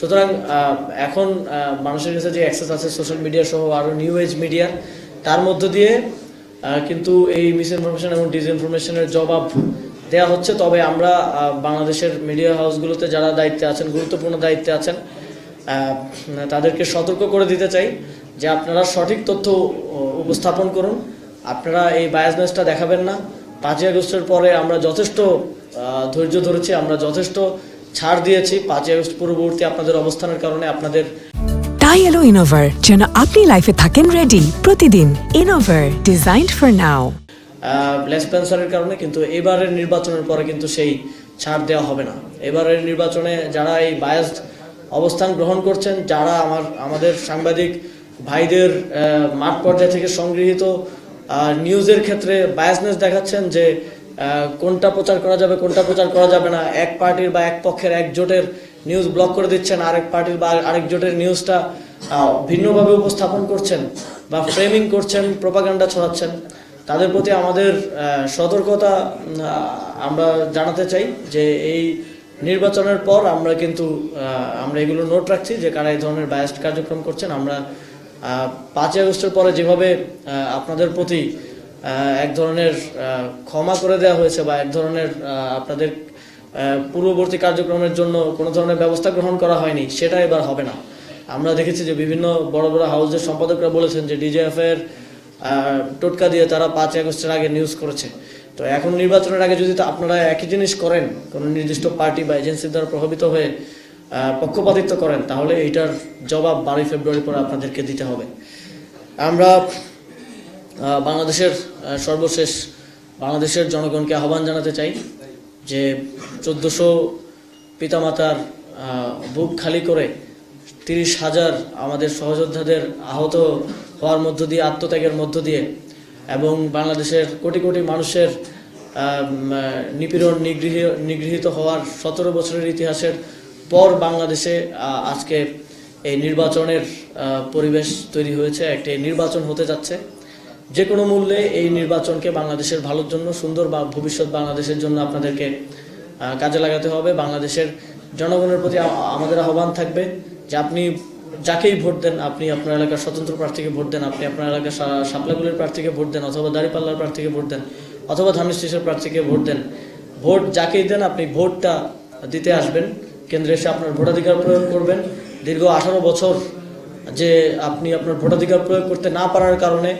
সুতরাং এখন মানুষের কাছে যে অ্যাক্সেস আছে সোশ্যাল মিডিয়া সহ আরও নিউ এজ মিডিয়া, তার মধ্য দিয়ে কিন্তু এই মিসইনফরমেশন এবং ডিসইনফরমেশনের জবাব দেওয়া হচ্ছে। তবে আমরা বাংলাদেশের মিডিয়া হাউসগুলোতে যারা দায়িত্বে আছেন, গুরুত্বপূর্ণ দায়িত্বে আছেন, তাদেরকে সতর্ক করে দিতে চাই যে আপনারা সঠিক তথ্য উপস্থাপন করুন, আপনারা এই বায়াসনেসটা দেখাবেন না। 5ই আগস্টের পরে আমরা যথেষ্ট ধৈর্য ধরেছি, আমরা যথেষ্ট ছাড় দিয়েছি। 5ই আগস্ট পূর্ববর্তী আপনাদের অবস্থানের কারণে আপনাদের তাই এলো ইনোভার, যেন আপনি লাইফে থাকেন রেডি প্রতিদিন। ইনোভার, ডিজাইনড ফর নাও। লেসপেন্সারের কারণে কিন্তু এবারের নির্বাচনের পরে কিন্তু সেই ছাড় দেওয়া হবে না। এবারের নির্বাচনে যারা এই বায়াসড অবস্থান গ্রহণ করছেন, যারা আমাদের সাংবাদিক ভাইদের মাঠ পর্যায় থেকে সংগৃহীত নিউজের ক্ষেত্রে বায়াসনেস দেখাচ্ছেন যে কোনটা প্রচার করা যাবে, কোনটা প্রচার করা যাবে না, এক পার্টির বা এক পক্ষের এক জোটের নিউজ ব্লক করে দিচ্ছেন, আরেক পার্টির বা আরেক জোটের নিউজটা ভিন্নভাবে উপস্থাপন করছেন বা ফ্রেমিং করছেন, প্রোপাগান্ডা ছড়াচ্ছেন, তাদের প্রতি আমাদের সতর্কতা আমরা জানাতে চাই যে এই নির্বাচনের পর আমরা এগুলো নোট রাখছি যে কারা এই ধরনের বায়াসড কার্যক্রম করছেন। আমরা 5ই আগস্টের পরে যেভাবে আপনাদের প্রতি এক ধরনের ক্ষমা করে দেওয়া হয়েছে বা এক ধরনের আপনাদের পূর্ববর্তী কার্যক্রমের জন্য কোনো ধরনের ব্যবস্থা গ্রহণ করা হয়নি, সেটা এবার হবে না। আমরা দেখেছি যে বিভিন্ন বড় বড় হাউসের সম্পাদকরা বলেছেন যে ডিজিএফ এর টোটকা দিয়ে তারা 5ই আগস্টের আগে নিউজ করেছে। তো এখন নির্বাচনের আগে যদি আপনারা একই জিনিস করেন, কোনো নির্দিষ্ট পার্টি বা এজেন্সির দ্বারা প্রভাবিত হয়ে পক্ষপাতিত্ব করেন, তাহলে এইটার জবাব 12ই ফেব্রুয়ারি পরে আপনাদেরকে দিতে হবে। আমরা সর্বশেষ বাংলাদেশের জনগণকে আহ্বান জানাতে চাই যে 1400 পিতামাতার বুক খালি করে 30,000 আমাদের সহযোদ্ধাদের আহত হওয়ার মধ্য দিয়ে, আত্মত্যাগের মধ্য দিয়ে, এবং বাংলাদেশের কোটি কোটি মানুষের নিপীড়ন নিগৃহীত হওয়ার 17 বছরের ইতিহাসের পর বাংলাদেশে আজকে এই নির্বাচনের পরিবেশ তৈরি হয়েছে। একটি নির্বাচন হতে যাচ্ছে। যে কোনো মূল্যে এই নির্বাচনকে বাংলাদেশের ভালোর জন্য, সুন্দর বা ভবিষ্যৎ বাংলাদেশের জন্য আপনাদেরকে কাজে লাগাতে হবে। বাংলাদেশের জনগণের প্রতি আমাদের আহ্বান থাকবে যে আপনি যাকেই ভোট দেন, আপনি আপনার এলাকার স্বতন্ত্র প্রার্থীকে ভোট দেন, আপনি আপনার এলাকার শাপলাগুলির প্রার্থীকে ভোট দেন, অথবা দাঁড়িপাল্লার প্রার্থীকে ভোট দেন, অথবা ধানের প্রার্থীকে ভোট দেন। ভোট যাকেই দেন, আপনি ভোটটা দিতে আসবেন, কেন্দ্রে এসে আপনার ভোটাধিকার প্রয়োগ করবেন। দীর্ঘ 18 বছর যে আপনি আপনার ভোটাধিকার প্রয়োগ করতে না পারার কারণে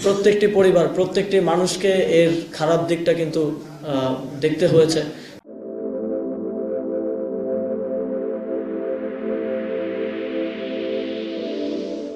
প্রত্যেকটি পরিবার, প্রত্যেকটি মানুষকে এর খারাপ দিকটা কিন্তু দেখতে হয়েছে।